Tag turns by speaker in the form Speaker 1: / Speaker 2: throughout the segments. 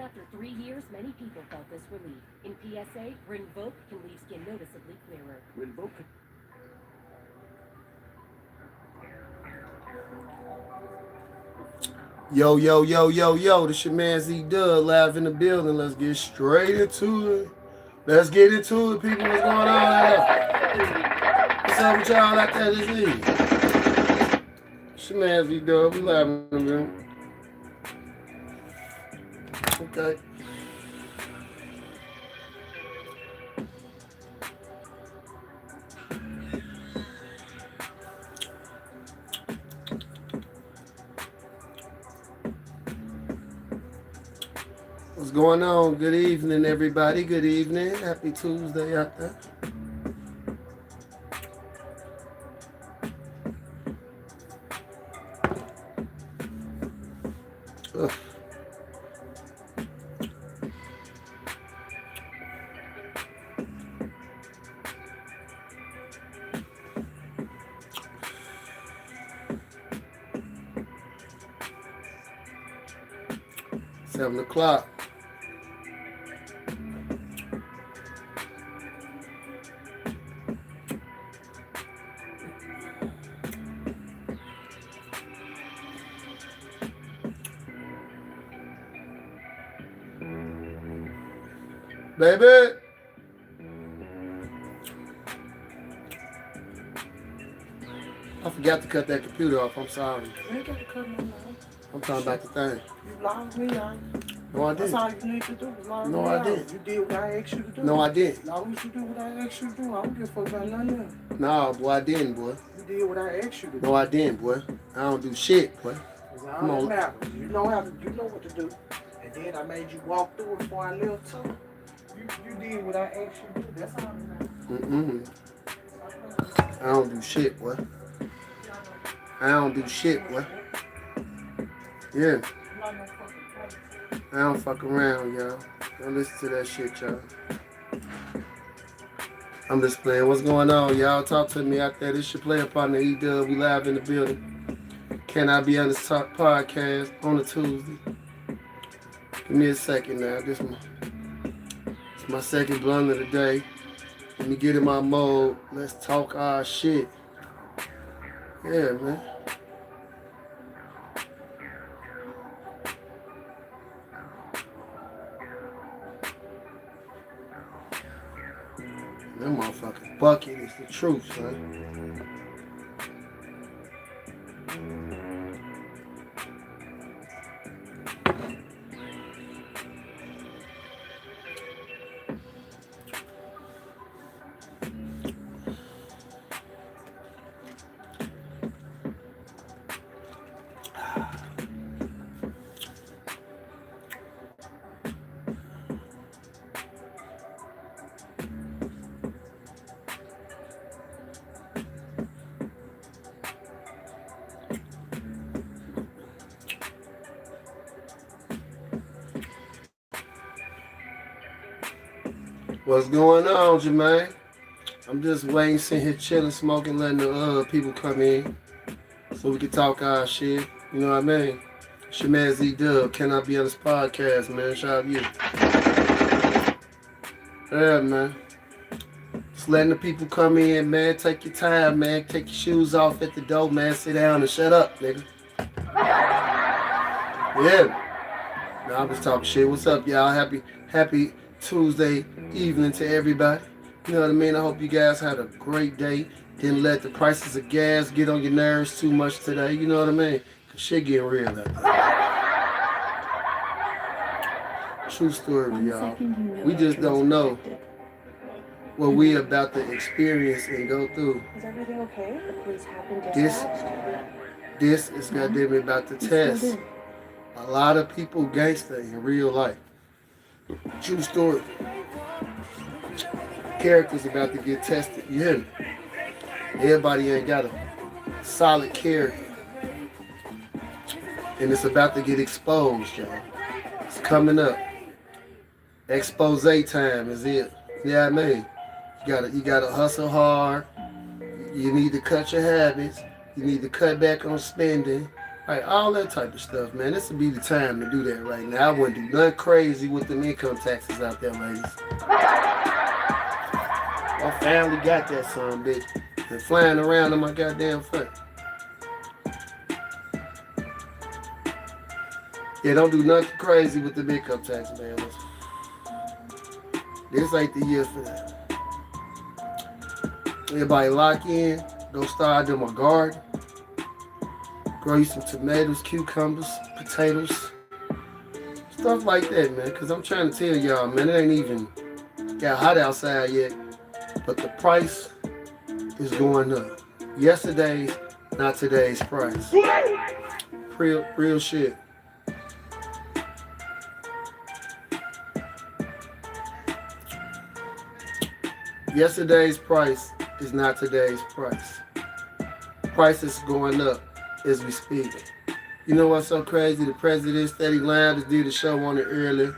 Speaker 1: after 3 years, many people felt this relief. In PSA, Rinvoq can leave skin noticeably clearer. Rinvoq.
Speaker 2: Yo, yo, yo, yo, yo, this your man Z-Dub live in the building. Let's get straight into it. Let's get into it, people. What's going on out there? What's up with y'all out there this evening? It's your man Z-Dub. We live in the building. Okay. What's going on? Good evening, everybody. Good evening. Happy Tuesday out there. Ugh. Seven o'clock. Baby. I forgot to cut that computer off. I'm sorry.
Speaker 3: You ain't got to cut me off.
Speaker 2: I'm talking about the thing.
Speaker 3: You logged me out.
Speaker 2: No, I didn't.
Speaker 3: That's all you need to do. Log
Speaker 2: No,
Speaker 3: me
Speaker 2: I
Speaker 3: out.
Speaker 2: didn't.
Speaker 3: You did what I asked you to do.
Speaker 2: No, I didn't.
Speaker 3: As long as you do what I asked you to do, I don't give a fuck about nothing else.
Speaker 2: Nah, boy, I didn't, boy.
Speaker 3: You did what I asked you to do.
Speaker 2: No, I didn't, boy. I don't do shit, boy.
Speaker 3: That's all that matters. You know what to do. And then I made you walk through it before I left too. You did what I asked you to do. That's all that matters.
Speaker 2: I don't do shit, boy. I don't do shit, boy. Yeah. I don't fuck around, y'all. Don't listen to that shit, y'all. I'm just playing. What's going on, y'all? Talk to me out there. This your player partner, E-Dub. We live in the building. Can I be on this talk podcast on a Tuesday? Give me a second now. This is my second blunt of the day. Let me get in my mode. Let's talk our shit. Yeah, man. That motherfucking bucket is the truth, son. What's going on, Jermaine? I'm just waiting, sitting here chilling, smoking, letting the people come in so we can talk our shit. You know what I mean? It's your man Z-Dub. Can I be on this podcast, man? Shout out to you. Yeah, man. Just letting the people come in, man. Take your time, man. Take your shoes off at the door, man. Sit down and shut up, nigga. Yeah. Nah, I'm just talking shit. What's up, y'all? Happy Tuesday evening to everybody. You know what I mean? I hope you guys had a great day. Didn't let the prices of gas get on your nerves too much today. You know what I mean? Shit getting real out there. True story, y'all. We just don't know what we about to experience and go through.
Speaker 1: Is everything okay? The police have been dispatched.
Speaker 2: This is goddamn about to test a lot of people gangster in real life. True story. Characters about to get tested. You hear me? Everybody ain't got a solid character. And it's about to get exposed, y'all. It's coming up. Expose time is it. You know what I mean? You gotta hustle hard. You need to cut your habits. You need to cut back on spending. Right, all that type of stuff, man. This would be the time to do that right now. I wouldn't do nothing crazy with them income taxes out there, ladies. My family got that son, bitch. Been flying around in my goddamn foot. Yeah, don't do nothing crazy with the income tax, man. This ain't the year for that. Everybody lock in. Go start them a garden. Grow you some tomatoes, cucumbers, potatoes. Stuff like that, man. Because I'm trying to tell y'all, man, it ain't even got hot outside yet. But the price is going up. Yesterday's, not today's price. Real shit. Yesterday's price is not today's price. Price is going up as we speak. You know what's so crazy? The president steady lying to do the show on it earlier.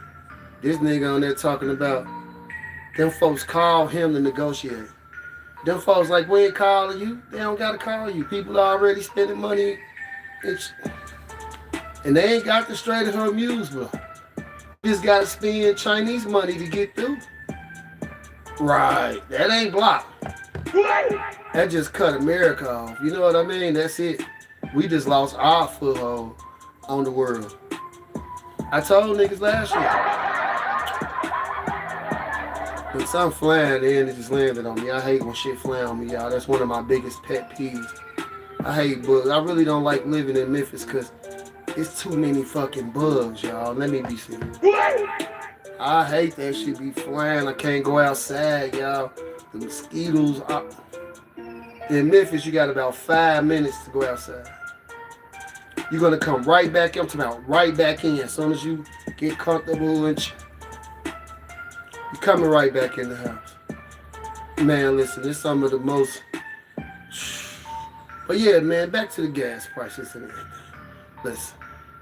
Speaker 2: This nigga on there talking about them folks call him to negotiate. Them folks like, we ain't calling you. They don't gotta call you. People are already spending money. And they ain't got the straight of her amusement. Just gotta spend Chinese money to get through. Right. That ain't blocked. That just cut America off. You know what I mean? That's it. We just lost our foothold on the world. I told niggas last year. When something flying in, it just landed on me. I hate when shit fly on me, y'all. That's one of my biggest pet peeves. I hate bugs. I really don't like living in Memphis because it's too many fucking bugs, y'all. Let me be serious. I hate that shit be flying. I can't go outside, y'all. The mosquitoes. In Memphis, you got about 5 minutes to go outside. You're going to come right back up to about right back in. As soon as you get comfortable and you're coming right back in the house. Man, listen, it's some of the most... But yeah, man, back to the gas prices. Listen,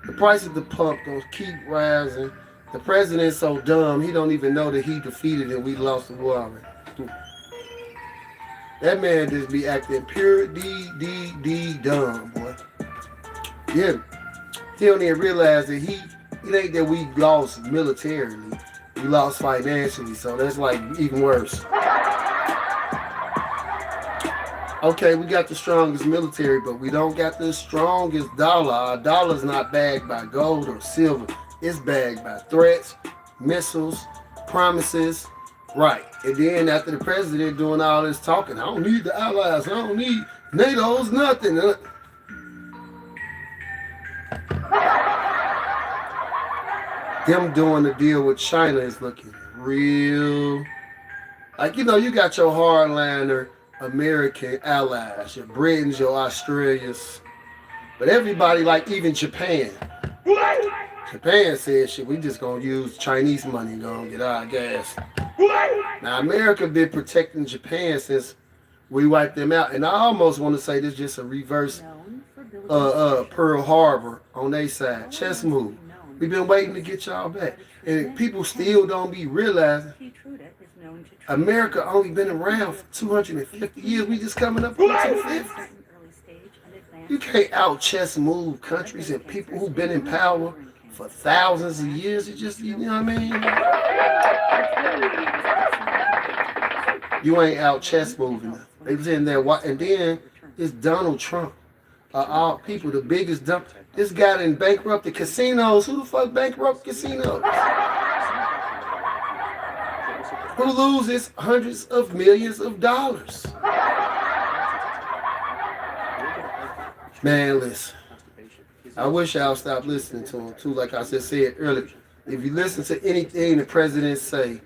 Speaker 2: the price of the pump going to keep rising. The president's so dumb, he don't even know that he defeated and we lost the war already. That man just be acting pure dumb, boy. Yeah. He don't even realize that it ain't that we lost militarily. We lost financially, so that's like even worse. Okay, we got the strongest military, but we don't got the strongest dollar. Our dollar's not bagged by gold or silver. It's bagged by threats, missiles, promises. Right. And then after the president doing all this talking, I don't need the allies. I don't need NATO's nothing. Them doing the deal with China is looking real. Like, you know, you got your hardliner American allies, your Britons, your Australians. But everybody, like even Japan. Japan said, shit, we just gonna use Chinese money and gonna get our gas. Now, America been protecting Japan since we wiped them out. And I almost want to say this is just a reverse Pearl Harbor on their side. Chess move. We've been waiting to get y'all back. And people still don't be realizing America only been around for 250 years. We just coming up on 250. You can't out chess move countries and people who've been in power for thousands of years. It just, you know what I mean? You ain't out chess moving them. They was in there, and then it's Donald Trump. All people, the biggest dump. This guy done bankrupted casinos. Who the fuck bankrupt casinos? Who loses hundreds of millions of dollars? Man, listen. I wish y'all stop listening to him too. Like I just said earlier, if you listen to anything the president say,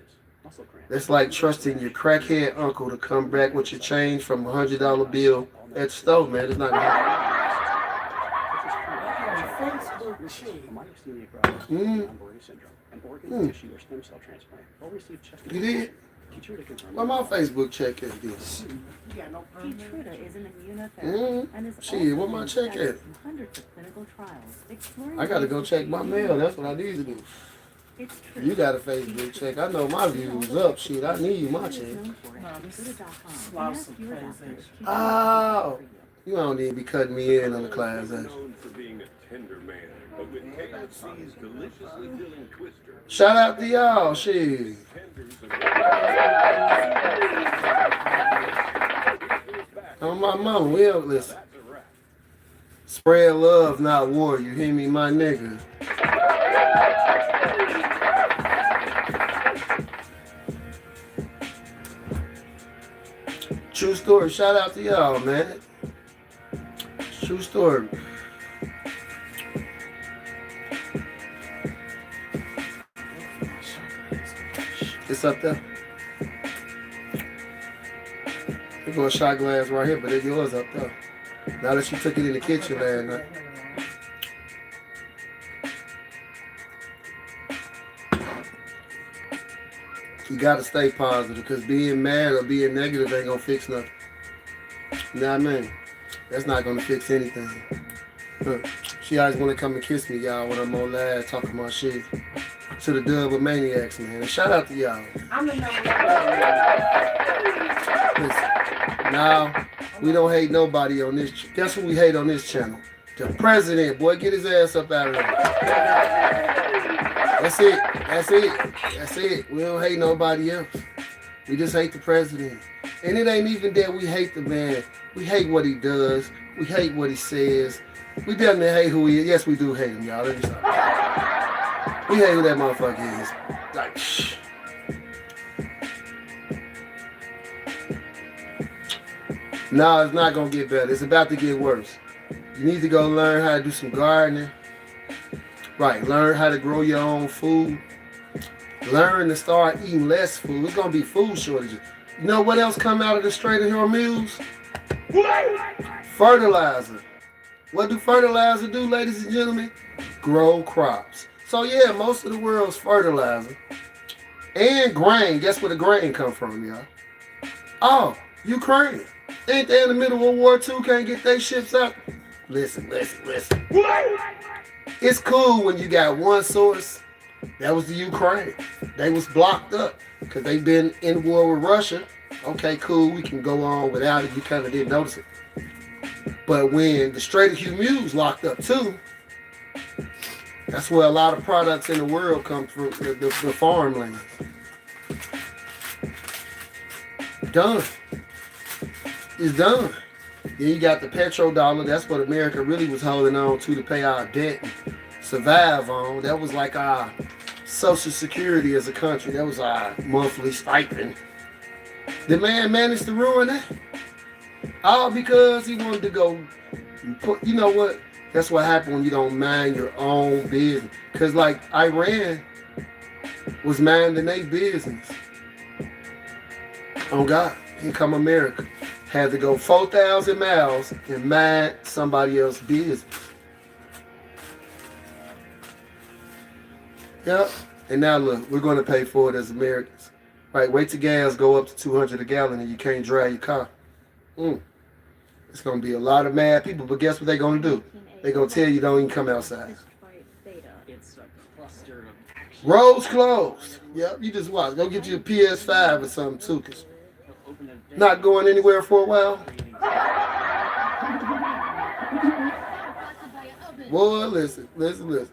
Speaker 2: that's like trusting your crackhead uncle to come back with your change from a $100 bill at the store, man. It's not gonna happen. You did? Well, my Facebook check at this.
Speaker 1: Keytruda is an immunotherapy and is
Speaker 2: Shit, what my check at?
Speaker 1: hundreds of clinical trials exploring
Speaker 2: I gotta go check my mail. That's what I need to do. You got a Facebook check. I know my views up. Shit, I need my check. Oh, you don't need to be cutting me in on the class action.
Speaker 4: tender man, but with KFC's deliciously filling twister.
Speaker 2: Shout out to y'all, shit.
Speaker 4: Tenders
Speaker 2: On my mama, we don't listen.
Speaker 4: That's a wrap.
Speaker 2: Spread love, not war. You hear me, my nigga? True story. Shout out to y'all, man. True story. It's up there. They got a shot glass right here, but it's yours up there. Now that you took it in the kitchen last night. You gotta stay positive, because being mad or being negative ain't gonna fix nothing. You know what I mean? That's not gonna fix anything. Look, she always wanna come and kiss me, y'all, when I'm on live talking my shit. To the dub with Maniacs, man. Shout out to y'all.
Speaker 3: I'm the number
Speaker 2: Listen, now, we don't hate nobody on this. Guess who we hate on this channel? The president. Boy, get his ass up out of there. That's it. That's it. That's it. We don't hate nobody else. We just hate the president. And it ain't even that we hate the man. We hate what he does. We hate what he says. We definitely hate who he is. Yes, we do hate him, y'all. Let me stop. We hate who that motherfucker is. Like, shh. No, it's not going to get better. It's about to get worse. You need to go learn how to do some gardening. Right, learn how to grow your own food. Learn to start eating less food. It's going to be food shortages. You know what else come out of the Strait of Hormuz? Fertilizer. What do fertilizer do, ladies and gentlemen? Grow crops. So yeah, most of the world's fertilizer and grain. Guess where the grain come from, y'all? Oh, Ukraine. Ain't they in the middle of World War II? Can't get their ships out? Listen. It's cool when you got one source. That was the Ukraine. They was blocked up because they been in war with Russia. Okay, cool. We can go on without it. You kind of didn't notice it. But when the Strait of Hormuz locked up too, that's where a lot of products in the world come from, the farmlands. Done. It's done. Then you got the petrodollar. That's what America really was holding on to pay our debt and survive on. That was like our Social Security as a country. That was our monthly stipend. The man managed to ruin that. All because he wanted to go put, you know what? That's what happened when you don't mind your own business. Because like Iran was minding their business. Oh God, here come America. Had to go 4,000 miles and mind somebody else's business. Yep. And now look, we're going to pay for it as Americans. Right, wait till gas go up to $200 a gallon and you can't drive your car. It's going to be a lot of mad people, but guess what they're going to do? They're going to tell you don't even come outside. Roads closed. Yep, you just watch. Go get you a PS5 or something too, because not going anywhere for a while. Boy, listen.
Speaker 5: To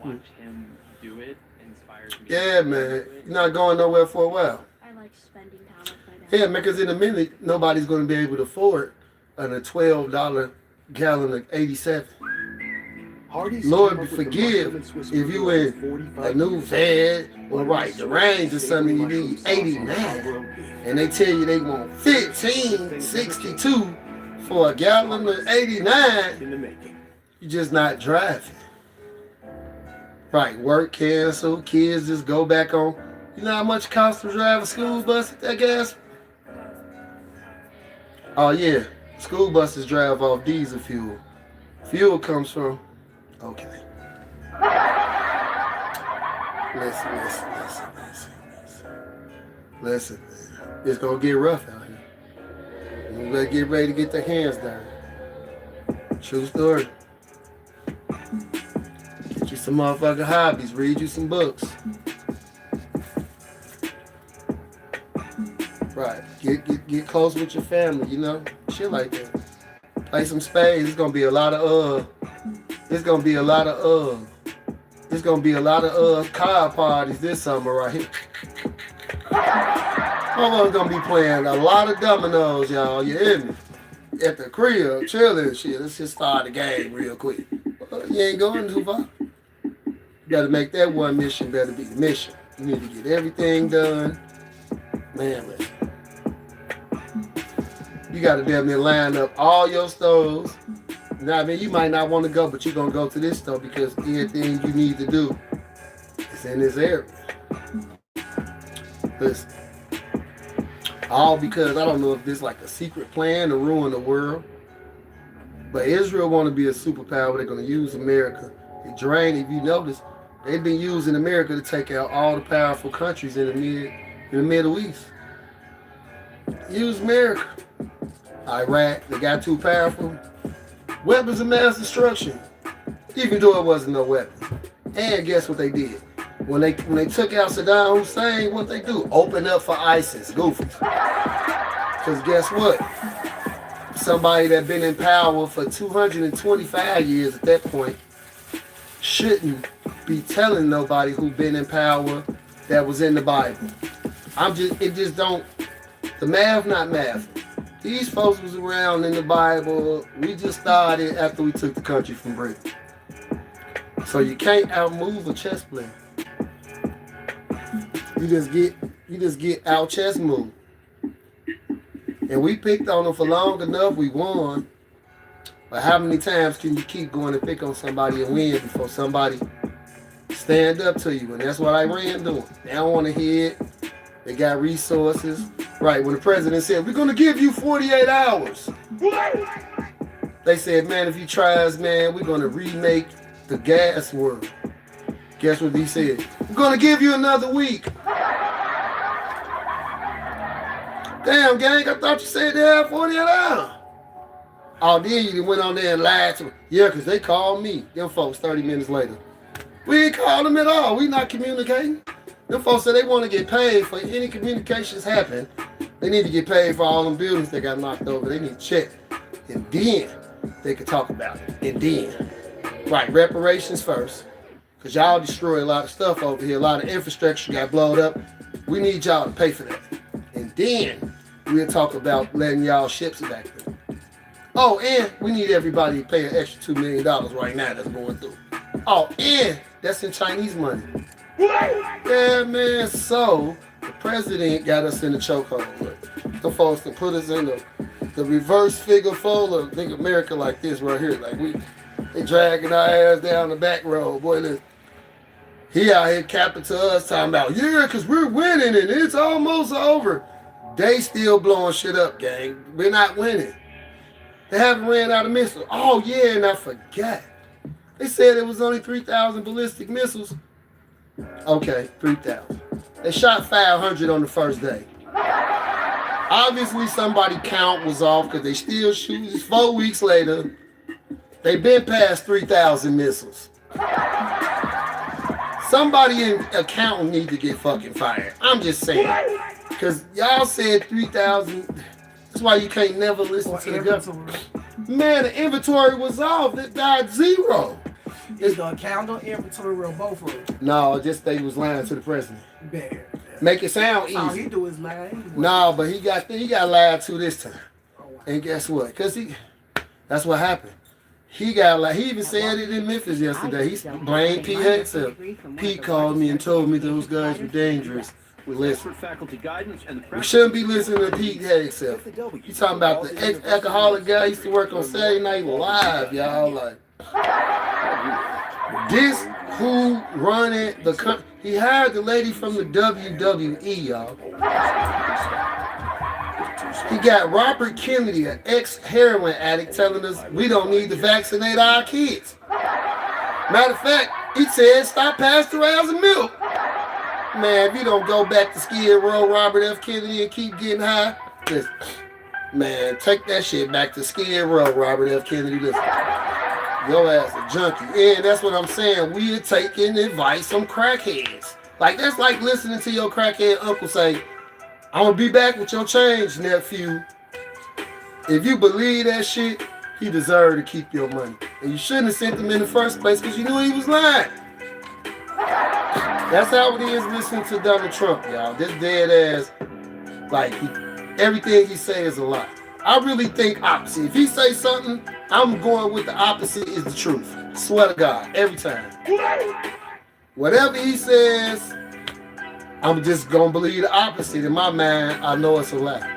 Speaker 5: watch him do it inspires me.
Speaker 2: Yeah, man. You're not going nowhere for a while.
Speaker 1: I like spending time with my dad.
Speaker 2: Yeah, man, because in a minute, nobody's going to be able to afford a $12 gallon of 87. Lord forgive if you in a new van, well, right, the range is something you need 89, and they tell you they want 15.62 for a gallon of 89, you're just not driving. Right, work cancel, kids just go back on. You know how much it costs to drive a school bus at that gas? Oh yeah, school buses drive off diesel fuel. Fuel comes from, okay. Listen, man. It's gonna get rough out here. You better get ready to get their hands down. True story. Get you some motherfucking hobbies. Read you some books. Right. Get close with your family, you know? Shit like that. Play some spades. It's gonna be a lot of It's gonna be a lot of car parties this summer right here. Motherfuckers gonna be playing a lot of dominoes, y'all. You hear me? At the crib, chilling and shit. Let's just start the game real quick. You ain't going too far. You gotta make that one mission better be the mission. You need to get everything done. Man, listen. You gotta damn near line up all your stores. Now, I mean, you might not want to go, but you're gonna go to this store because everything you need to do is in this area. Listen. All because I don't know if this is like a secret plan to ruin the world. But Israel want to be a superpower. They're going to use America. If you notice, they've been using America to take out all the powerful countries in the Middle East. Use America. Iraq, they got too powerful. Weapons of mass destruction. Even though it wasn't no weapon. And guess what they did? When they took out Saddam Hussein, what they do? Open up for ISIS, goofies. Because guess what? Somebody that been in power for 225 years at that point shouldn't be telling nobody who been in power that was in the Bible. The math not math. These folks was around in the Bible. We just started after we took the country from Britain. So you can't outmove a chess player. You just get out chess moved. And we picked on them for long enough, we won. But how many times can you keep going and pick on somebody and win before somebody stand up to you? And that's what Iran doing. They don't want to hear it. They got resources. Right, when the president said, we're going to give you 48 hours. They said, man, if you try us, man, we're going to remake the gas world. Guess what he said? We're going to give you another week. Damn, gang, I thought you said they had 48 hours. Oh, then you went on there and lied to me. Yeah, because they called me. Them folks 30 minutes later. We ain't called them at all. We not communicating. Them folks said they want to get paid for any communications happen. They need to get paid for all them buildings that got knocked over. They need to check. And then they could talk about it. And then, right, reparations first. Because y'all destroy a lot of stuff over here. A lot of infrastructure got blown up. We need y'all to pay for that. And then we'll talk about letting y'all ships back there. Oh, and we need everybody to pay an extra $2 million right now that's going through. Oh, and that's in Chinese money. Yeah, man. So the president got us in the chokehold. The folks that put us in the reverse figure fold. Think America like this right here. Like they dragging our ass down the back road. Boy, listen. He out here capping to us talking about, yeah, because we're winning and it's almost over. They still blowing shit up, gang. We're not winning. They haven't ran out of missiles. Oh, yeah, and I forgot. They said it was only 3,000 ballistic missiles. Okay, 3,000. They shot 500 on the first day. Obviously, somebody count was off because they still shooting. It's 4 weeks later. They've been past 3,000 missiles. Somebody in accounting need to get fucking fired. I'm just saying. Because y'all said 3,000. That's why you can't never listen to the government. Man, the inventory was off. It died 0.
Speaker 3: Is the account or inventory on both of them?
Speaker 2: No, just they was lying to the president.
Speaker 3: Bad.
Speaker 2: Make it sound easy.
Speaker 3: All he do is lie.
Speaker 2: No, but he got lied to this time. And guess what? Because that's what happened. He even said it in Memphis yesterday. He blamed Pete Hexel. Pete called me and told me those guys were dangerous. Listen, we shouldn't be listening to Pete Hexel. You talking about the ex-alcoholic guy used to work on Saturday Night Live, y'all. Like, this who running the country. He hired the lady from the WWE, y'all. He got Robert Kennedy, an ex-heroin addict, telling us we don't need to vaccinate our kids. Matter of fact, he said stop pasteurizing milk. Man, if you don't go back to Skid Row, Robert F. Kennedy, and keep getting high, listen, man, take that shit back to Skid Row, Robert F. Kennedy. Listen, your ass a junkie. And that's what I'm saying. We are taking advice from crackheads. Like, that's like listening to your crackhead uncle say, I'm going to be back with your change, nephew. If you believe that shit, he deserves to keep your money. And you shouldn't have sent him in the first place because you knew he was lying. That's how it is listening to Donald Trump, y'all. This dead ass, like, everything he says is a lie. I really think opposite. If he say something, I'm going with the opposite is the truth. Swear to God, every time. Whatever he says, I'm just going to believe the opposite. In my mind, I know it's a lie.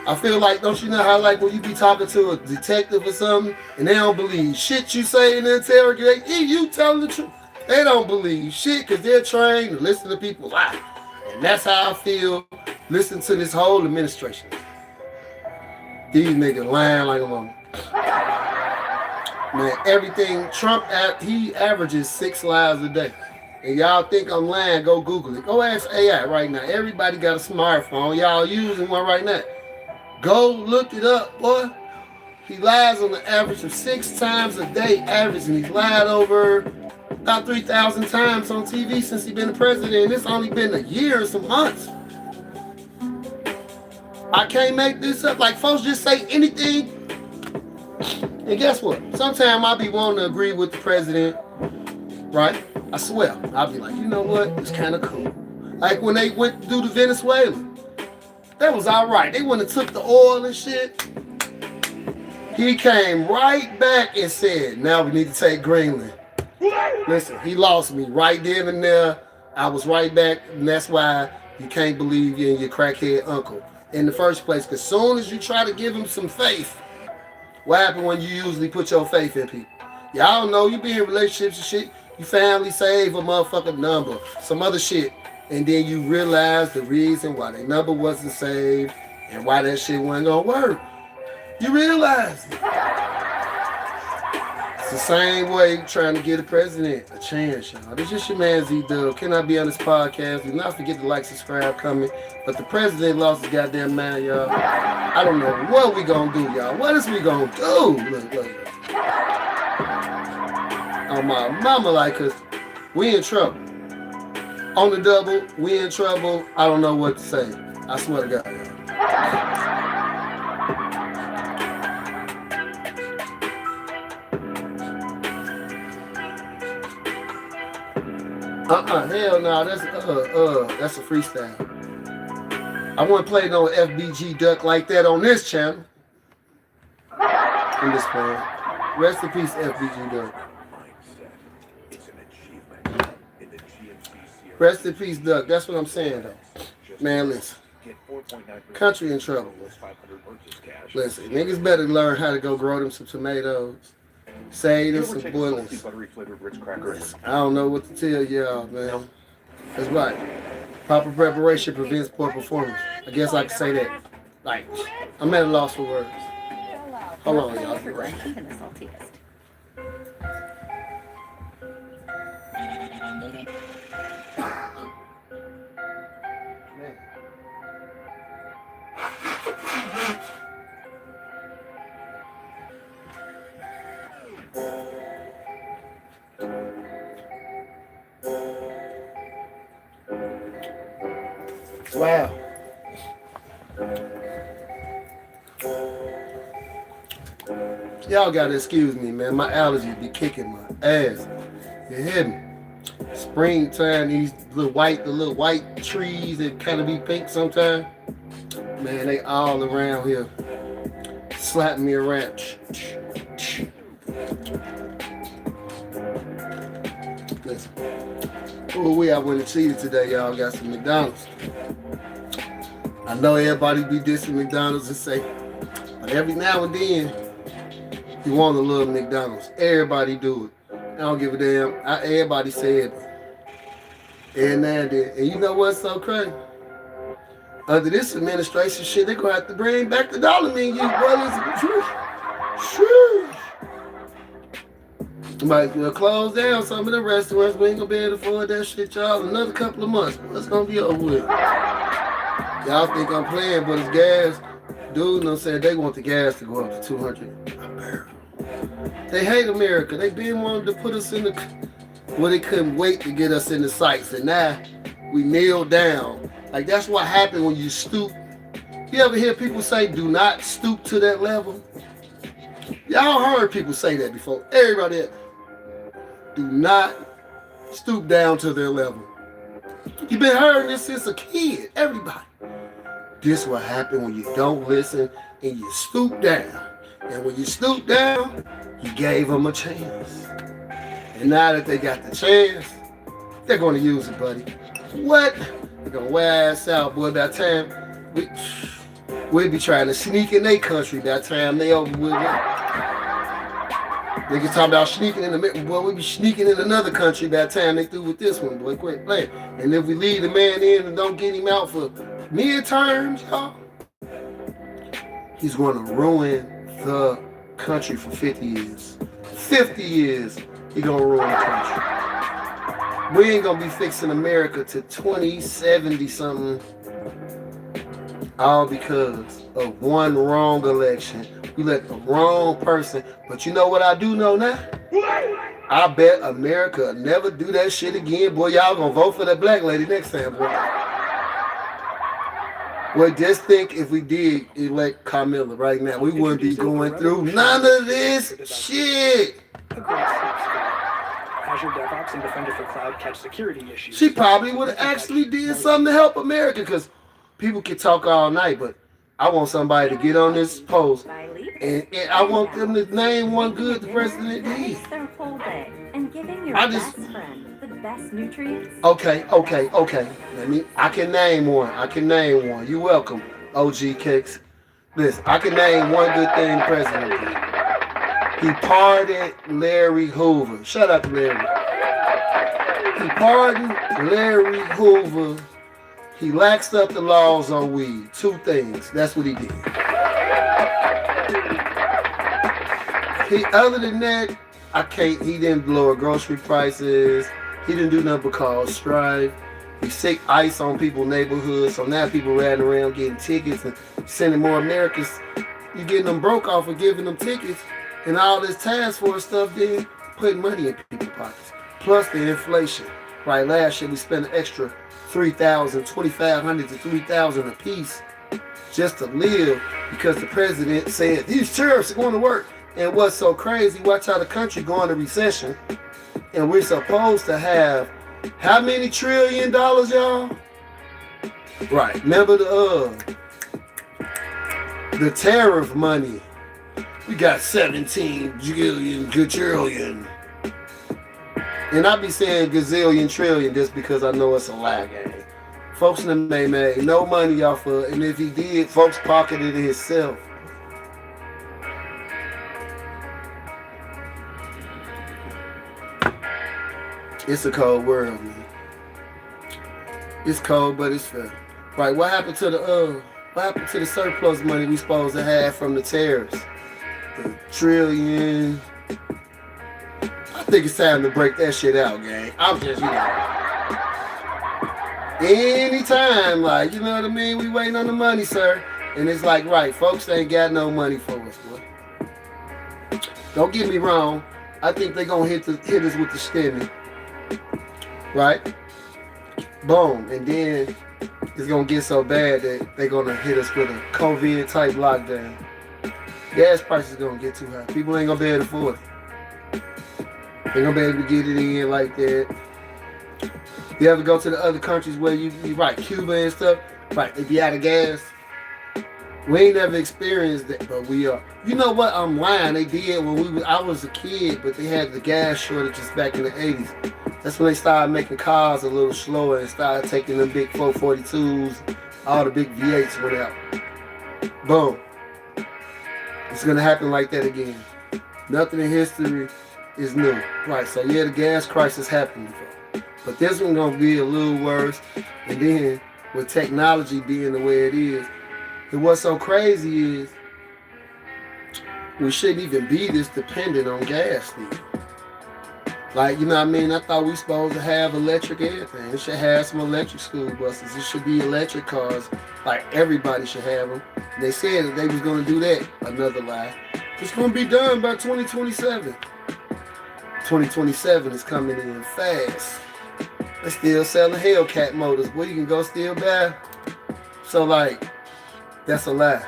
Speaker 2: I feel like, don't you know how, like, when you be talking to a detective or something, and they don't believe shit you say in the interrogation, you telling the truth. They don't believe shit because they're trained to listen to people lie. And that's how I feel listening to this whole administration. These niggas lying like a mama. Man, everything, Trump, he averages 6 lies a day. And y'all think I'm lying, go Google it. Go ask AI right now. Everybody got a smartphone. Y'all using one right now. Go look it up, boy. He lies on the average of 6 times a day, average, and he's lied over about 3,000 times on TV since he's been the president. And it's only been a year or some months. I can't make this up. Like, folks just say anything. And guess what? Sometimes I'll be wanting to agree with the president, right? I swear. I'll be like, you know what? It's kind of cool. Like when they went to do the Venezuela. That was all right. They wouldn't have took the oil and shit. He came right back and said, now we need to take Greenland. Listen, he lost me right then and there. I was right back, and that's why you can't believe you and your crackhead uncle in the first place. Because as soon as you try to give him some faith, what happens when you usually put your faith in people? Y'all know you be in relationships and shit. You family save a motherfucking number, some other shit. And then you realize the reason why their number wasn't saved and why that shit wasn't gonna work. You realize it. It's the same way trying to give the president a chance, y'all. This is your man Z-Dub. Can I be on this podcast? Do not forget to like, subscribe, comment. But the president lost his goddamn mind, y'all. I don't know what we gonna do, y'all. What is we gonna do? Look. Oh, my mama, like, cause we in trouble. On the double, we in trouble. I don't know what to say. I swear to God. Hell no, that's a freestyle. I wouldn't play no FBG duck like that on this channel. I'm just playing. Rest in peace, FBG duck. Rest in peace, Duck. That's what I'm saying, though. Man, listen. Country in trouble. Listen, niggas better learn how to go grow them some tomatoes. Save them some bullets. I don't know what to tell y'all, man. That's right. Proper preparation prevents poor performance. I guess I can say that. Like, I'm at a loss for words. Hold on, y'all. Be right back. Wow. Y'all gotta excuse me, man. My allergies be kicking my ass. You hear me? Springtime, these the little white trees that kind of be pink sometimes. Man, they all around here slapping me around. Listen. Oh, I went and cheated today, y'all. Got some McDonald's. I know everybody be dissing McDonald's and say, but every now and then, you want a little McDonald's. Everybody do it. I don't give a damn. Everybody said it. And now and then. And you know what's so crazy? Under this administration shit, they're going to have to bring back the dollar menu. Might close down some of the restaurants. We ain't going to be able to afford that shit, y'all. Another couple of months. It's going to be over with. Y'all think I'm playing, but it's gas. Dude, I'm saying they want the gas to go up to 200 a barrel. They hate America. They been wanting to put us in the... Well, they couldn't wait to get us in the sights. And now we kneel down. Like, that's what happened when you stoop. You ever hear people say, do not stoop to that level? Y'all heard people say that before. Everybody do not stoop down to their level. You've been hearing this since a kid. Everybody. This will happen when you don't listen and you stoop down. And when you stoop down, you gave them a chance. And now that they got the chance, they're going to use it, buddy. What? They're going to wear ass out, boy. By the time we'll be trying to sneak in their country by the time they over with it. They can talk about sneaking in the middle. Boy, we'll be sneaking in another country by the time they through with this one, boy. Quit playing. And if we leave the man in and don't get him out for midterms, y'all, he's going to ruin the country for 50 years. 50 years, he's going to ruin the country. We ain't going to be fixing America to 2070 something. All because of one wrong election. We let the wrong person. But you know what I do know now? I bet America will never do that shit again. Boy, y'all gonna vote for that black lady next time, boy. Well, just think if we did elect Kamala right now, we wouldn't be going through none of this shit.
Speaker 6: Azure DevOps and Defender for Cloud catch security issues.
Speaker 2: She probably would have actually did something to help America, because people can talk all night, but I want somebody to get on this post and I want them to name one good the president did.
Speaker 7: Their whole day and giving your
Speaker 2: best
Speaker 7: friend the best nutrients.
Speaker 2: Okay. I can name one. You're welcome, OG Cakes. Listen, I can name one good thing the president did. He pardoned Larry Hoover. Shut up, Larry. He pardoned Larry Hoover. He laxed up the laws on weed. 2 things. That's what he did. Other than that, he didn't lower grocery prices. He didn't do nothing but cause strife. He sick ice on people's neighborhoods. So now people riding around getting tickets and sending more Americans. You getting them broke off of giving them tickets. And all this task force stuff then putting money in people's pockets. Plus the inflation. Right, last year we spent an extra $2,500 to $3,000 a piece just to live because the president said these tariffs are going to work. And what's so crazy, watch how the country going into recession, and we're supposed to have how many $1 trillion, y'all? Right, remember the tariff money. We got 17 gajillion. And I be saying gazillion trillion just because I know it's a lie game. Folks in the made no money off of it, and if he did, folks pocketed it himself. It's a cold world, man. It's cold, but it's fair. Right, what happened to the surplus money we supposed to have from the tariffs? The trillion. I think it's time to break that shit out, gang. I'm just, anytime, like, you know what I mean? We waiting on the money, sir. And it's like, right, folks ain't got no money for us, boy. Don't get me wrong. I think they gonna hit us with the stimmy. Right? Boom. And then it's gonna get so bad that they gonna hit us with a COVID type lockdown. Gas prices gonna get too high. People ain't gonna be able to afford it. They gonna be able to get it in like that. You ever go to the other countries where you right, Cuba and stuff, right, they be out of gas. We ain't never experienced that, but we are. You know what? I'm lying. They did when I was a kid, but they had the gas shortages back in the 80s. That's when they started making cars a little slower and started taking them big 442s. All the big V8s went out. Boom. It's gonna happen like that again. Nothing in history is new. Right, so yeah, the gas crisis happened before. But this one's gonna be a little worse. And then with technology being the way it is, and what's so crazy is we shouldn't even be this dependent on gas still. Like, you know what I mean? I thought we supposed to have electric everything. It should have some electric school buses. It should be electric cars. Like, everybody should have them. They said that they was going to do that. Another lie. It's going to be done by 2027. 2027 is coming in fast. They're still selling Hellcat motors. Boy, you can go still buy. So, like, that's a lie.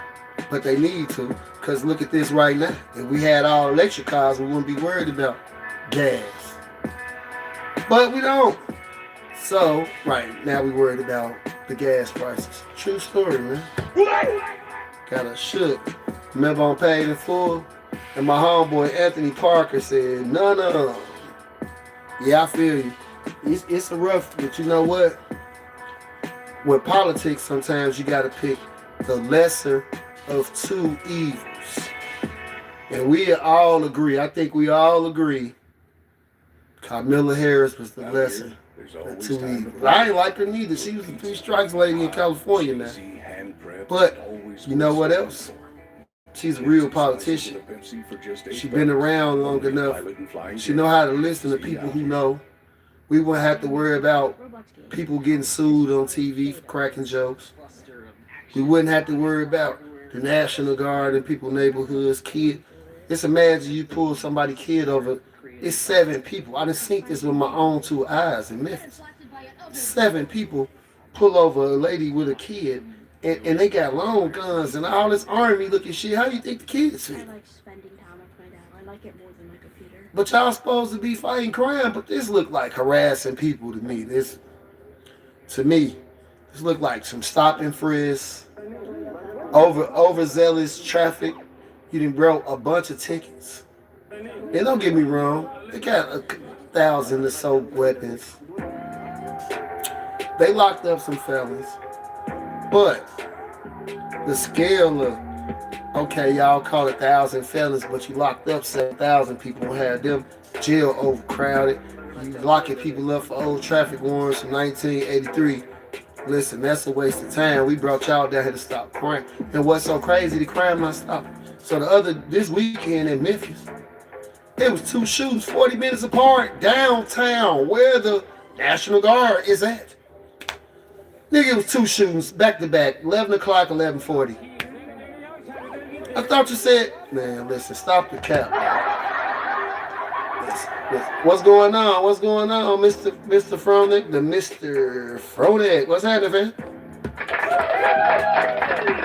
Speaker 2: But they need to. Because look at this right now. If we had all electric cars, we wouldn't be worried about gas. But we don't. So, right, now we worried about the gas prices. True story, man. Got a shook. Remember on Paid in Full? And my homeboy Anthony Parker said, no. Yeah, I feel you. It's a rough, but you know what? With politics, sometimes you got to pick the lesser of two evils. And we all agree, I think we all agree, Kamala Harris was the lesser of two evils. I ain't like her neither. She was a 3 strikes lady in California now. But you know what else? She's a real politician. She's been around long enough. She know how to listen to people who know. We won't have to worry about people getting sued on TV for cracking jokes. We wouldn't have to worry about the National Guard in people's neighborhoods, kid. Just imagine you pull somebody's kid over. It's 7 people. I done seen this with my own 2 eyes in Memphis. 7 people pull over a lady with a kid, and they got long guns and all this army looking shit. How do you think the kids feel?
Speaker 8: I like spending time with my dad. I like it more than my computer.
Speaker 2: But y'all supposed to be fighting crime, but this look like harassing people to me. This look like some stop and frisk, overzealous traffic. You done broke a bunch of tickets. And don't get me wrong, they got 1,000 or so weapons. They locked up some felons. But the scale of, okay, y'all call it 1,000 felons, but you locked up 7,000 people and had them jail overcrowded. You locking people up for old traffic warrants from 1983. Listen, that's a waste of time. We brought y'all down here to stop crime. And what's so crazy, the crime not stopping. So this weekend in Memphis, it was 2 shootings 40 minutes apart downtown where the National Guard is at. Nigga, it was 2 shootings back to back, 11 o'clock, 11:40. I thought you said, man, listen, stop the cap. Listen. What's going on? What's going on, Mr. Fronek? The Mr. Fronek. What's happening, man?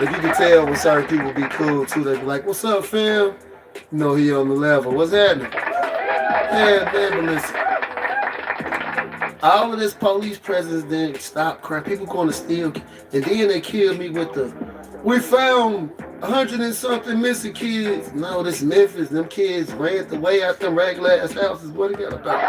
Speaker 2: If you can tell when certain people be cool too, they be like, what's up, fam? You know he on the level. What's happening? Yeah, man, but listen. All of this police presence didn't stop crime. People going to steal. And then they killed me with we found 100 and something missing kids. No, this Memphis, them kids ran the way out them regular ass houses. What they got about?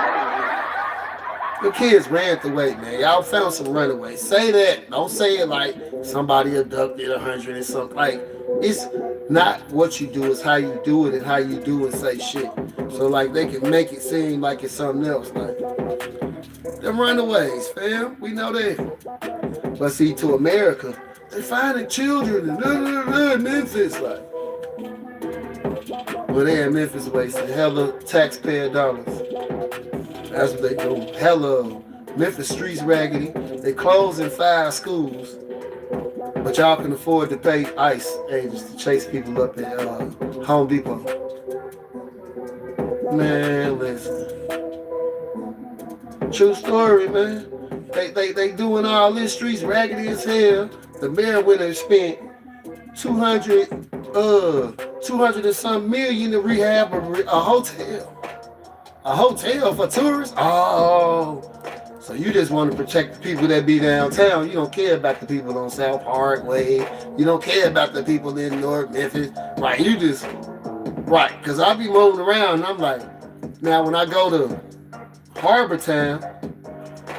Speaker 2: The kids ran the way, man. Y'all found some runaways. Say that. Don't say it like somebody abducted 100 and something. Like, it's not what you do, it's how you do it and how you do and say shit. So, like, they can make it seem like it's something else. Like, them runaways, fam. We know that. But see, to America, they finding children in Memphis. Like, well, they in Memphis wasting hella taxpayer dollars. That's what they do. Hella Memphis streets raggedy. They closing 5 schools, but y'all can afford to pay ICE agents to chase people up at Home Depot. Man, listen. True story, man. They doing all this streets raggedy as hell. The mayor went and spent 200 and some million to rehab a hotel. A hotel for tourists? Oh. So you just want to protect the people that be downtown. You don't care about the people on South Parkway. You don't care about the people in North Memphis. Right, you just, right. Because I be moving around and I'm like, now when I go to Harbor Town,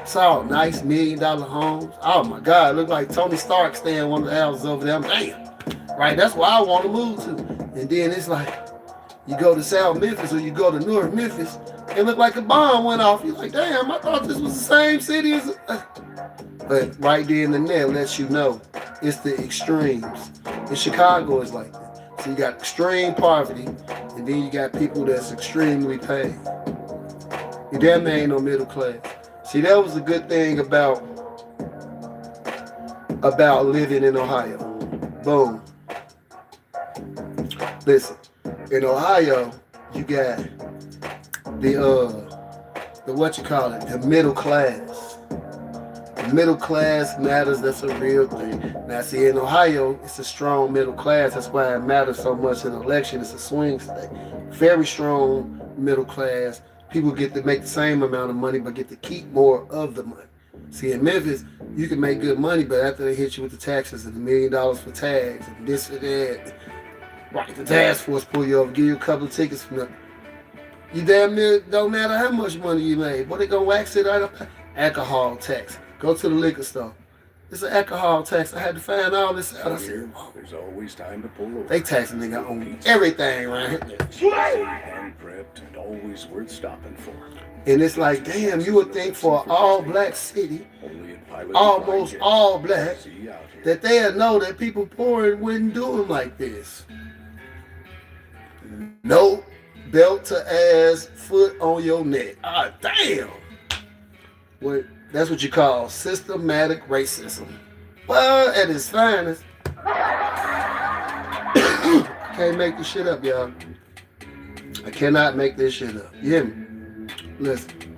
Speaker 2: it's all nice $1 million homes. Oh my God, it look like Tony Stark staying in one of the houses over there. I'm damn. Right, that's where I want to move to. And then it's like, you go to South Memphis or you go to North Memphis, it look like a bomb went off. You're like, damn, I thought this was the same city as... But right there in the net lets you know it's the extremes. In Chicago, it's like that. So you got extreme poverty, and then you got people that's extremely paid. You damn near ain't no middle class. See, that was a good thing about living in Ohio. Boom. Listen, in Ohio, you got the what you call it, the middle class. Middle class matters. That's a real thing. Now, see, in Ohio, it's a strong middle class. That's why it matters so much in an election. It's a swing state. Very strong middle class. People get to make the same amount of money, but get to keep more of the money. See, in Memphis, you can make good money, but after they hit you with the taxes and $1 million for tags and this and that, right, the task force pull you over, give you a couple of tickets for nothing. You damn near don't matter how much money you made. What they gonna wax it out of? Alcohol tax. Go to the liquor store. It's an alcohol tax. I had to find all this out. I said, oh,
Speaker 4: There's always time to pull over.
Speaker 2: they taxing nigga on everything right here.
Speaker 4: Hand prepped and always worth stopping for.
Speaker 2: And it's like, damn, you would think for an all-black city,
Speaker 4: Only in pilot
Speaker 2: almost
Speaker 4: flying
Speaker 2: all black,
Speaker 4: See you out here.
Speaker 2: that they'll know that people poor wouldn't do them like this. No belt to ass, foot on your neck. Ah, damn. What? That's what you call systematic racism. Well, at its finest. I can't make this shit up, y'all. I cannot make this shit up. You hear me? Listen.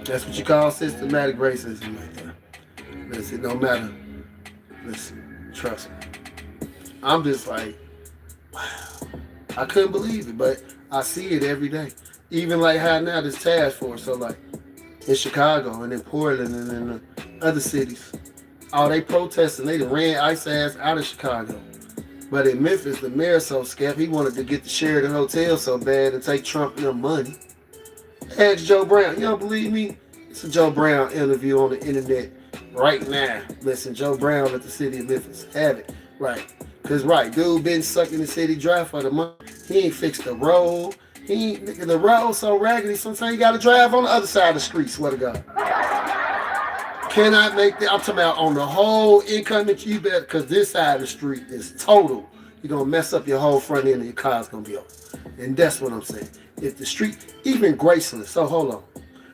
Speaker 2: That's what you call systematic racism right there. Listen, it don't matter. Listen, trust me. I'm just like, wow. I couldn't believe it, but I see it every day. Even like how now this task force, so like in Chicago and in Portland and in the other cities, all they protesting, they done ran ICE ass out of Chicago. But in Memphis, the mayor so scared, he wanted to get the Sheraton Hotel so bad and take Trump their money. Ask Joe Brown. You don't believe me? It's a Joe Brown interview on the internet right now. Listen, Joe Brown at the city of Memphis. Have it. Right. Because, right, dude been sucking the city dry for the month. He ain't fixed the road. He ain't, the road so raggedy, sometimes you got to drive on the other side of the street, swear to God. Cannot make that. I'm talking about on the whole income that you bet, because this side of the street is total. You're going to mess up your whole front end of your car's going to be over. And that's what I'm saying. If the street, even Graceland, so hold on.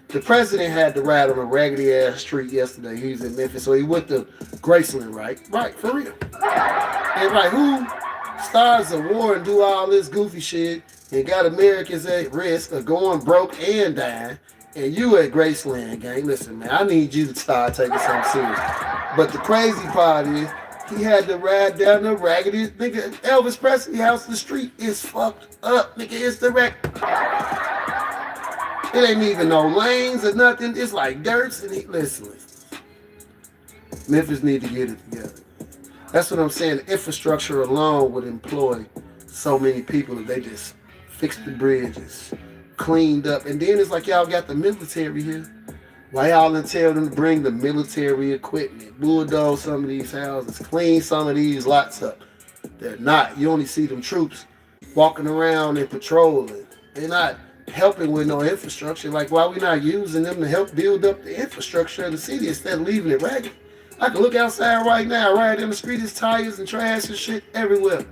Speaker 2: The president had to ride on a raggedy ass street yesterday. He was in Memphis, so he went to Graceland, right? Right, for real. And right, who starts a war and do all this goofy shit and got Americans at risk of going broke and dying, and you at Graceland, gang? Listen, man, I need you to start taking something serious. But the crazy part is, he had to ride down the raggedy, nigga, Elvis Presley house. The street is fucked up, nigga. It's the wreck. It ain't even no lanes or nothing. It's like dirt. And listen. Memphis need to get it together. That's what I'm saying. The infrastructure alone would employ so many people if they just fixed the bridges, cleaned up. And then it's like y'all got the military here. Why y'all didn't tell them to bring the military equipment, bulldoze some of these houses, clean some of these lots up? They're not. You only see them troops walking around and patrolling. They're not helping with no infrastructure. Like, why we not using them to help build up the infrastructure of the city instead of leaving it ragged? I can look outside right now, right in the street, there's tires and trash and shit everywhere.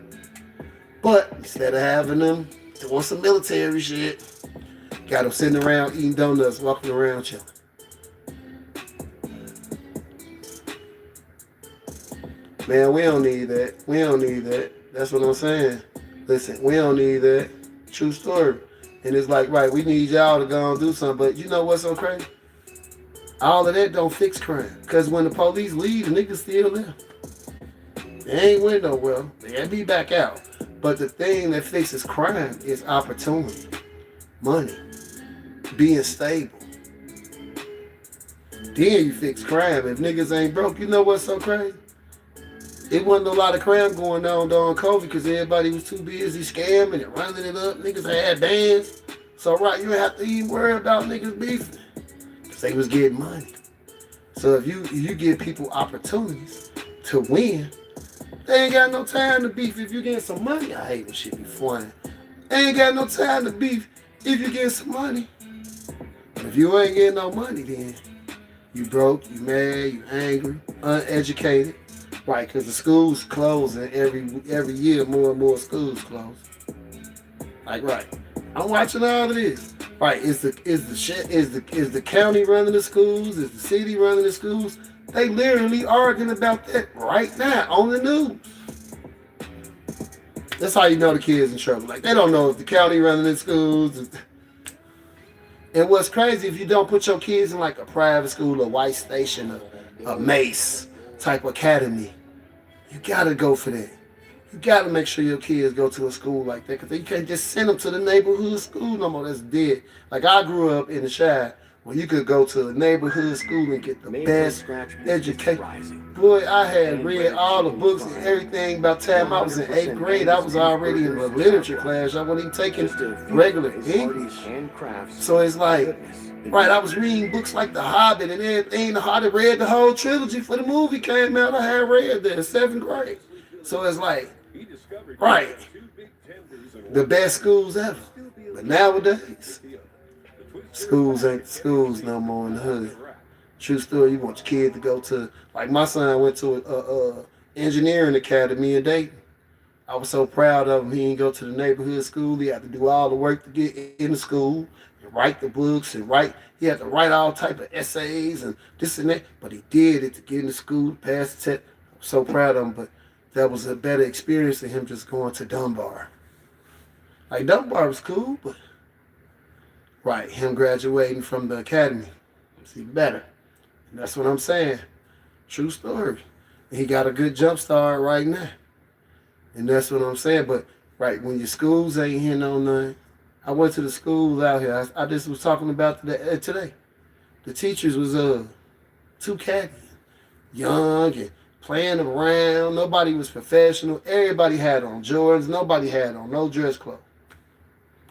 Speaker 2: But instead of having them doing some military shit, got them sitting around eating donuts, walking around chilling. Man, we don't need that. We don't need that. That's what I'm saying. Listen, we don't need that. True story. And it's like, right, we need y'all to go and do something. But you know what's so crazy? All of that don't fix crime. Because when the police leave, the niggas still there. They ain't went nowhere. They'll be back out. But the thing that fixes crime is opportunity, money, being stable. Then you fix crime. If niggas ain't broke, you know what's so crazy? It wasn't a lot of crime going on during COVID because everybody was too busy scamming and running it up. Niggas had bands. So, right, you didn't have to even worry about niggas beefing because they was getting money. So, if you give people opportunities to win, they ain't got no time to beef if you getting some money. I hate when shit be flying. They ain't got no time to beef if you getting some money. But if you ain't getting no money, then you broke, you mad, you angry, uneducated. Right, because the schools closing every year, more and more schools close. Like, right, I'm watching all of this. Right, is the county running the schools? Is the city running the schools? They literally arguing about that right now on the news. That's how you know the kids in trouble. Like, they don't know if the county running the schools. And And what's crazy, if you don't put your kids in like a private school, a White Station, a Mace type academy, you gotta go for that. You gotta make sure your kids go to a school like that, because you can't just send them to the neighborhood school no more. That's dead. Like I grew up in the Shire where you could go to a neighborhood school and get the best education. Boy, I had read all the books and everything. By the time I was in 8th grade, I was already in the literature class. I wasn't even taking regular English. So it's like, right, I was reading books like The Hobbit and everything. The Hobbit read the whole trilogy for the movie came out. I had read that in 7th grade. So it's like, right, the best schools ever. But nowadays, schools ain't schools no more in the hood. True story, you want your kid to go to, like my son went to a engineering academy in Dayton. I was so proud of him. He didn't go to the neighborhood school. He had to do all the work to get in the school and write the books and he had to write all type of essays and this and that. But he did it to get in the school, pass the test. I'm so proud of him, but that was a better experience than him just going to Dunbar. Like Dunbar was cool, but right, him graduating from the academy was even better. And that's what I'm saying. True story. And he got a good jump start right now. And that's what I'm saying. But right, when your schools ain't hitting on nothing, I went to the schools out here. I just was talking about today. The teachers was too catty, young and playing around. Nobody was professional. Everybody had on Jordans. Nobody had on no dress clothes.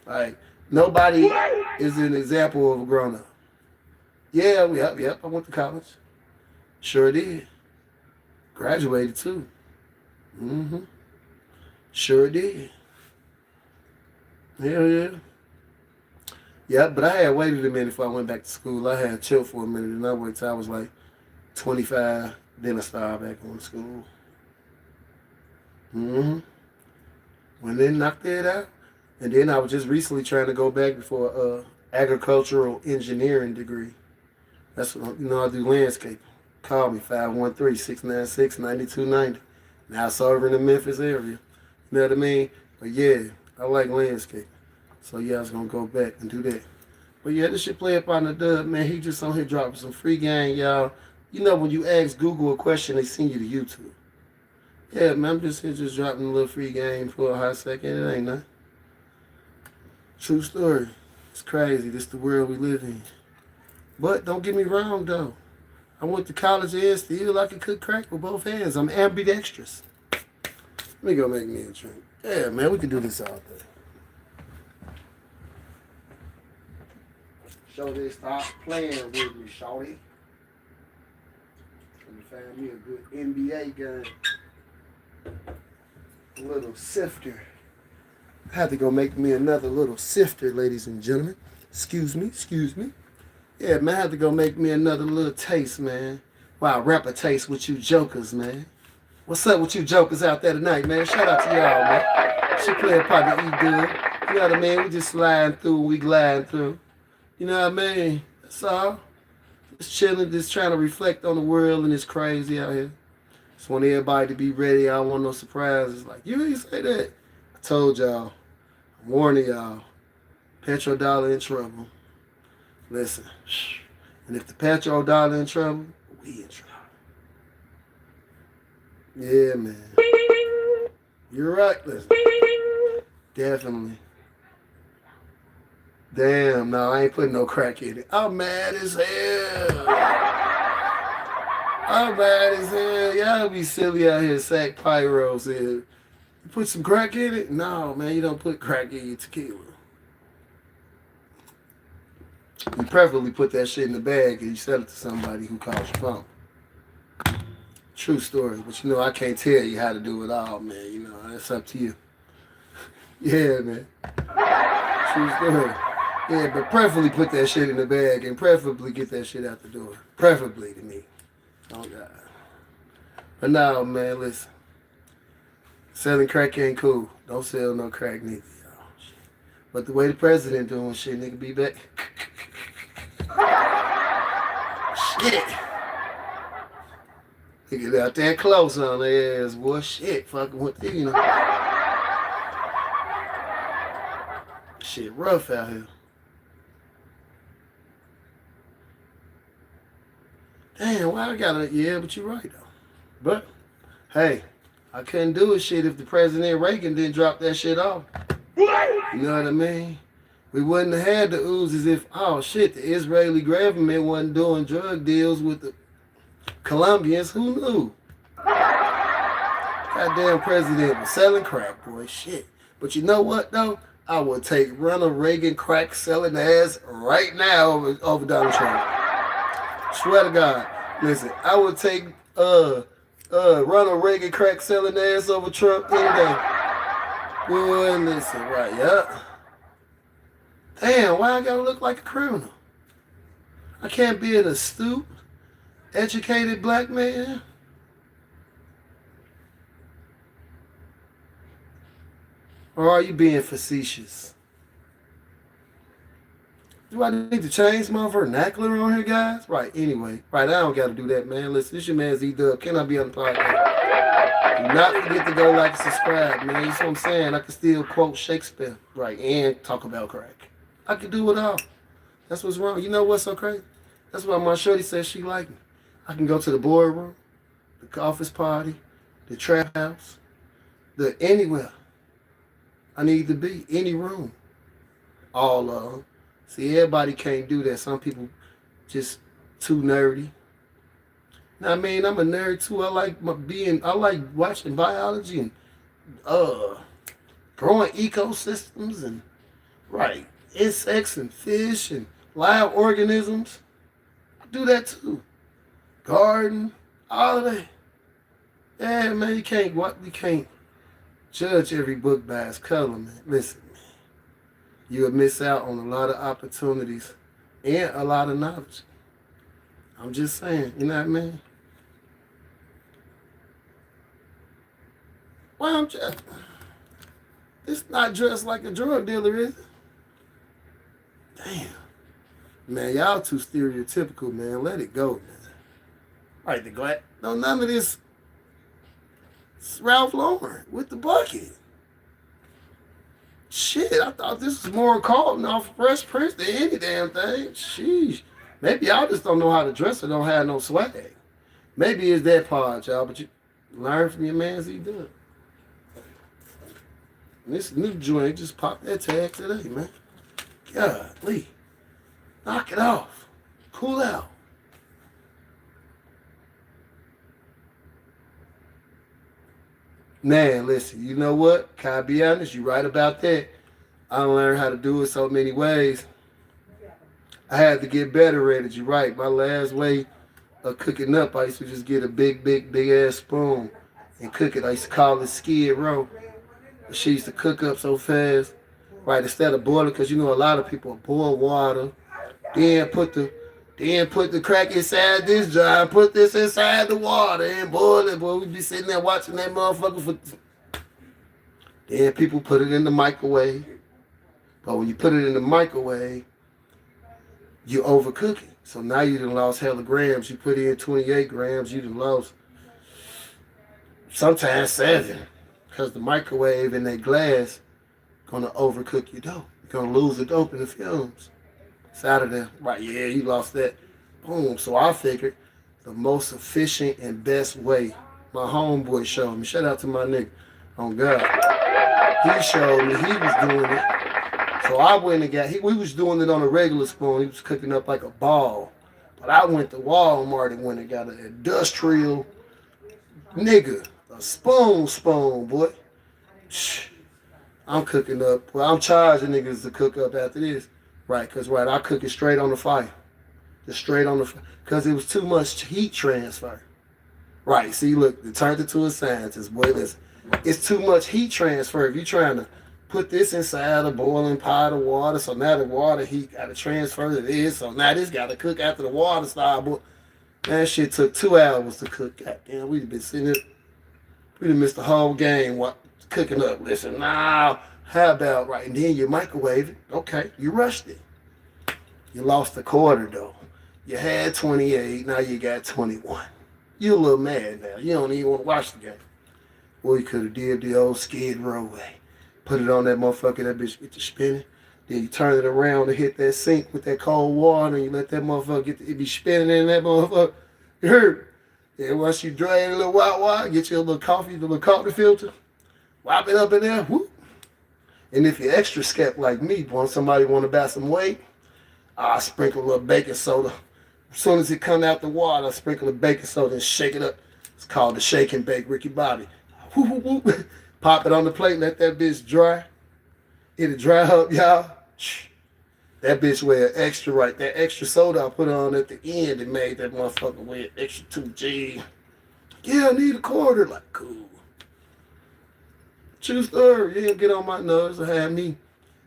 Speaker 2: Like nobody is an example of a grown up. Yeah, yep. I went to college. Sure did. Graduated too. Sure did. Hell yeah. Yeah, but I had waited a minute before I went back to school. I had chilled for a minute, and I waited till I was like 25. Then I started back going to school. When they knocked it out, and then I was just recently trying to go back for agricultural engineering degree. That's what I do landscaping. Call me 513-696-9290. Now serving in the Memphis area. You know what I mean? But yeah, I like landscaping. So yeah, I was gonna go back and do that. But yeah, this shit play up on the dub, man. He just on here dropping some free game, y'all. You know when you ask Google a question, they send you to YouTube. Yeah, man, I'm just here just dropping a little free game for a hot second. It ain't nothing. True story. It's crazy. This the world we live in. But don't get me wrong, though. I went to college and still I can cook crack with both hands. I'm ambidextrous. Let me go make me a drink. Yeah, man, we can do this all day. So they stop playing with me, shawty. Let me find me a good NBA game. A little sifter. I had to go make me another little sifter, ladies and gentlemen. Excuse me. Yeah, man, I had to go make me another little taste, man. Wow, rap a taste with you jokers, man. What's up with you jokers out there tonight, man? Shout out to y'all, man. She play a part to eat good. You know what I mean? We just sliding through, we gliding through. You know what I mean? That's all. Just chilling, just trying to reflect on the world, and it's crazy out here. Just want everybody to be ready. I don't want no surprises. Like, you ain't say that. I told y'all. I'm warning y'all. Petrodollar in trouble. Listen. And if the petrodollar in trouble, we in trouble. Yeah, man. You're right, listen. Definitely. Damn, no, I ain't putting no crack in it. I'm mad as hell. Y'all be silly out here, sack pyros here. You put some crack in it? No, man, you don't put crack in your tequila. You preferably put that shit in the bag and you sell it to somebody who calls your phone. True story, but you know, I can't tell you how to do it all, man. You know, that's up to you. Yeah, man. True story. Yeah, but preferably put that shit in the bag and preferably get that shit out the door. Preferably to me. Oh, God. But no, man, listen. Selling crack ain't cool. Don't sell no crack, nigga. But the way the president doing shit, nigga, be back. Shit. Nigga out there close on their ass, boy. Shit, fucking with you, you know. Shit rough out here. I gotta, yeah, but you're right, though. But, hey, I couldn't do a shit if the President Reagan didn't drop that shit off. You know what I mean? We wouldn't have had the Uzis if, oh shit, the Israeli government wasn't doing drug deals with the Colombians. Who knew? Goddamn president was selling crack, boy. Shit. But you know what, though? I would take Ronald Reagan crack selling ass right now over Donald Trump. Swear to God. Listen, I would take Ronald Reagan crack selling ass over Trump any day. Boy, listen, right, yeah. Damn, why I gotta look like a criminal? I can't be an astute, educated black man. Or are you being facetious? Do I need to change my vernacular on here, guys? Right, anyway. Right, I don't got to do that, man. Listen, this your man Z-Dub. Can I be on the podcast? Do not forget to go like and subscribe, man. That's what I'm saying. I can still quote Shakespeare, right, and talk about crack. I can do it all. That's what's wrong. You know what's so crazy? That's why my shorty says she like me. I can go to the boardroom, the office party, the trap house, the anywhere I need to be, any room. All of them. See, everybody can't do that. Some people just too nerdy. Now, I mean, I'm a nerd too. I like watching biology and growing ecosystems and right, insects and fish and live organisms. I do that too. Garden, all of that. Yeah, man, you can't judge every book by its color, man. Listen, man. You'll miss out on a lot of opportunities and a lot of knowledge. I'm just saying, you know what I mean? Well, it's not dressed like a drug dealer, is it? Damn. Man, y'all too stereotypical, man. Let it go, man. Right, the glass. No, none of this. It's Ralph Lauren with the bucket. Shit, I thought this was more Carlton off Fresh Prince than any damn thing. Sheesh. Maybe y'all just don't know how to dress or don't have no swag. Maybe it's that part, y'all, but you learn from your man Z-Dub. This new joint just popped that tag today, man. Golly. Knock it off. Cool out. Man, listen, you know what? Can I be honest? You're right about that. I learned how to do it so many ways. I had to get better at it. You're right. My last way of cooking up, I used to just get a big ass spoon and cook it. I used to call it skid row. She used to cook up so fast. Right, instead of boiling, because you know a lot of people boil water, then put the crack inside this jar, put this inside the water and boil it. Boy, we be sitting there watching that motherfucker for. Then people put it in the microwave. But when you put it in the microwave, you overcook it. So now you done lost hella grams. You put in 28 grams, you done lost sometimes 7. Because the microwave in that glass gonna overcook your dough. You're gonna lose the dope in the fumes. It's out of there. Right, yeah, you lost that. Boom. So I figured the most efficient and best way, my homeboy showed me. Shout out to my nigga. On God. He showed me he was doing it. So I went and we was doing it on a regular spoon. He was cooking up like a ball. But I went to Walmart and went and got an industrial nigga. A spoon, boy. I'm cooking up. Well, I'm charging niggas to cook up after this. Right, because I cook it straight on the fire. Just straight on the fire. Because it was too much heat transfer. Right, see, look, it turned into a scientist. Boy, listen. It's too much heat transfer. If you're trying to put this inside a boiling pot of water, so now the water heat got to transfer to this, so now this got to cook after the water started boiling. That shit took 2 hours to cook. Goddamn, we'd been sitting there. We'd have missed the whole game cooking up. Listen, now, how about, right, and then you microwave it. Okay, you rushed it. You lost a quarter, though. You had 28, now you got 21. You're a little mad now. You don't even want to watch the game. Well, you could have did the old skid row way. Put it on that motherfucker, that bitch get to spinning. Then you turn it around and hit that sink with that cold water and you let that motherfucker it be spinning in that motherfucker. You heard? And once you drain a little white, get you a little coffee filter, wipe it up in there, whoop. And if you're extra skeptic like me, somebody want to buy some weight, I sprinkle a little baking soda. As soon as it come out the water, I sprinkle the baking soda and shake it up. It's called the shake and bake Ricky Bobby. Whoop, whoop, whoop. Pop it on the plate, let that bitch dry. It'll dry up, y'all. That bitch weigh extra right. That extra soda I put on at the end, it made that motherfucker weigh extra 2G. Yeah, I need a quarter. Like, cool. True story. You didn't get on my nerves or have me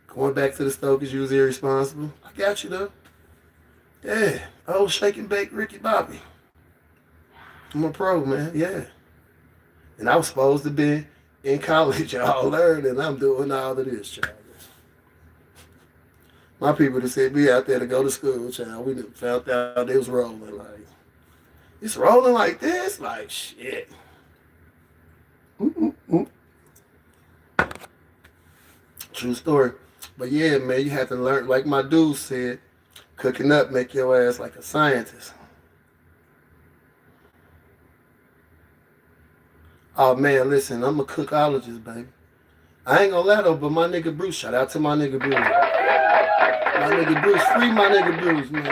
Speaker 2: going back to the store because you was irresponsible. I got you, though. Yeah. Oh, shake and bake Ricky Bobby. I'm a pro, man. Yeah. And I was supposed to be in college, y'all learning. I'm doing all of this, child. My people that said me out there to go to school, child, we found out it was rolling like, it's rolling like this? Like, shit. True story. But yeah, man, you have to learn, like my dude said, cooking up make your ass like a scientist. Oh, man, listen, I'm a cookologist, baby. I ain't gonna lie, though, but my nigga Bruce, shout out to my nigga Bruce. My nigga Bruce, free my nigga Bruce, man.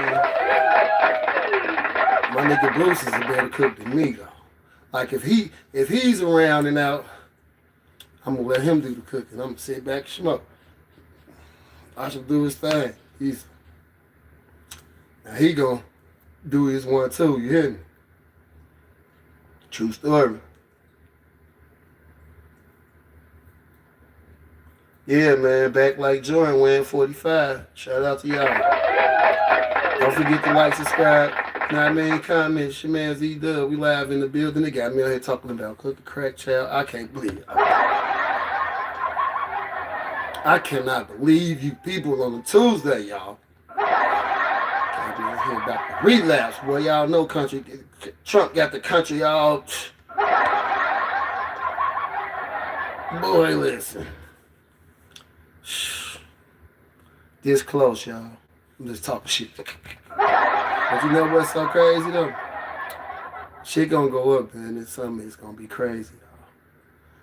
Speaker 2: My nigga Bruce is a better cook than me, though. Like, if he's around and out, I'm gonna let him do the cooking. I'm gonna sit back and smoke. I should do his thing. Now he gonna do his one, too, you hear me? True story. Yeah, man, back like Jordan, wearing 45. Shout out to y'all. Don't forget to like, subscribe. You know what I mean? Comment. It's your man Z-Dub. We live in the building. They got me out here talking about cooking crack, child. I can't believe it. I cannot believe you people on a Tuesday, y'all. Can't be out here about the relapse. Boy, y'all know country. Trump got the country, y'all. Boy, listen. This close, y'all. I'm just talking shit. But you know what's so crazy, though? Shit gonna go up, man. This summer it's gonna be crazy, y'all.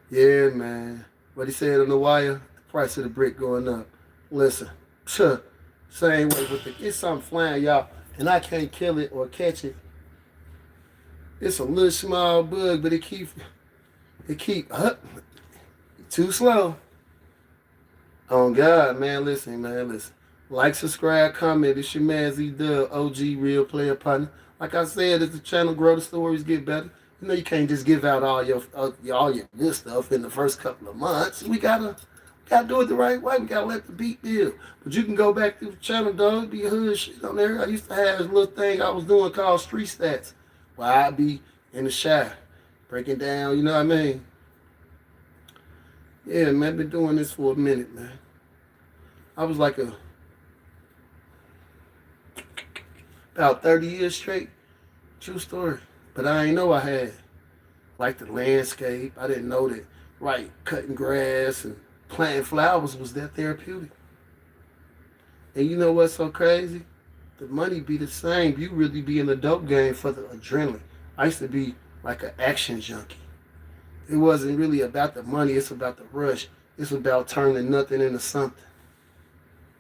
Speaker 2: Yeah, man. What he said on the wire, the price of the brick going up. Listen, same way with it's something flying, y'all, and I can't kill it or catch it. It's a little small bug, but it keep too slow. Oh God, man, listen. Like, subscribe, comment. It's your man Z-Dub, OG Real Player Partner. Like I said, as the channel grow, the stories get better. You know, you can't just give out all your good stuff in the first couple of months. We gotta do it the right way. We gotta let the beat build. But you can go back to the channel, dog. Be hood shit on there. I used to have this little thing I was doing called Street Stats, where I'd be in the shop breaking down. You know what I mean? Yeah, man, I've been doing this for a minute, man. I was like about 30 years straight. True story. But I ain't know I had, like, the landscape. I didn't know that, right, cutting grass and planting flowers was that therapeutic. And you know what's so crazy? The money be the same. You really be in the dope game for the adrenaline. I used to be like an action junkie. It wasn't really about the money. It's about the rush. It's about turning nothing into something.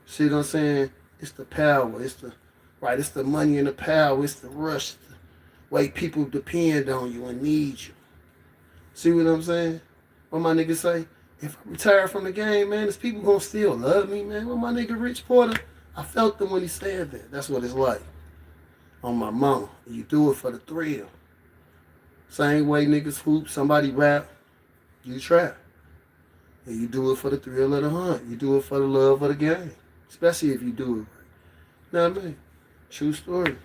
Speaker 2: See what I'm saying? It's the power. It's the money and the power. It's the rush. The way people depend on you and need you. See what I'm saying? What my nigga say? If I retire from the game, man, there's people gonna still love me, man. What my nigga Rich Porter, I felt them when he said that. That's what it's like. On my mama. You do it for the thrill. Same way niggas hoop, somebody rap, you trap. And you do it for the thrill of the hunt. You do it for the love of the game. Especially if you do it right. You know what I mean? True story.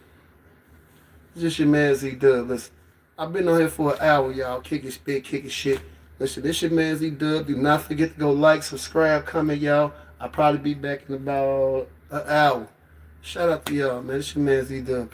Speaker 2: It's just your man Z-Dub. Listen, I've been on here for an hour, y'all. Kicking spit, kicking shit. Listen, this your man Z-Dub. Do not forget to go like, subscribe, comment, y'all. I'll probably be back in about an hour. Shout out to y'all, man. This your man Z-Dub.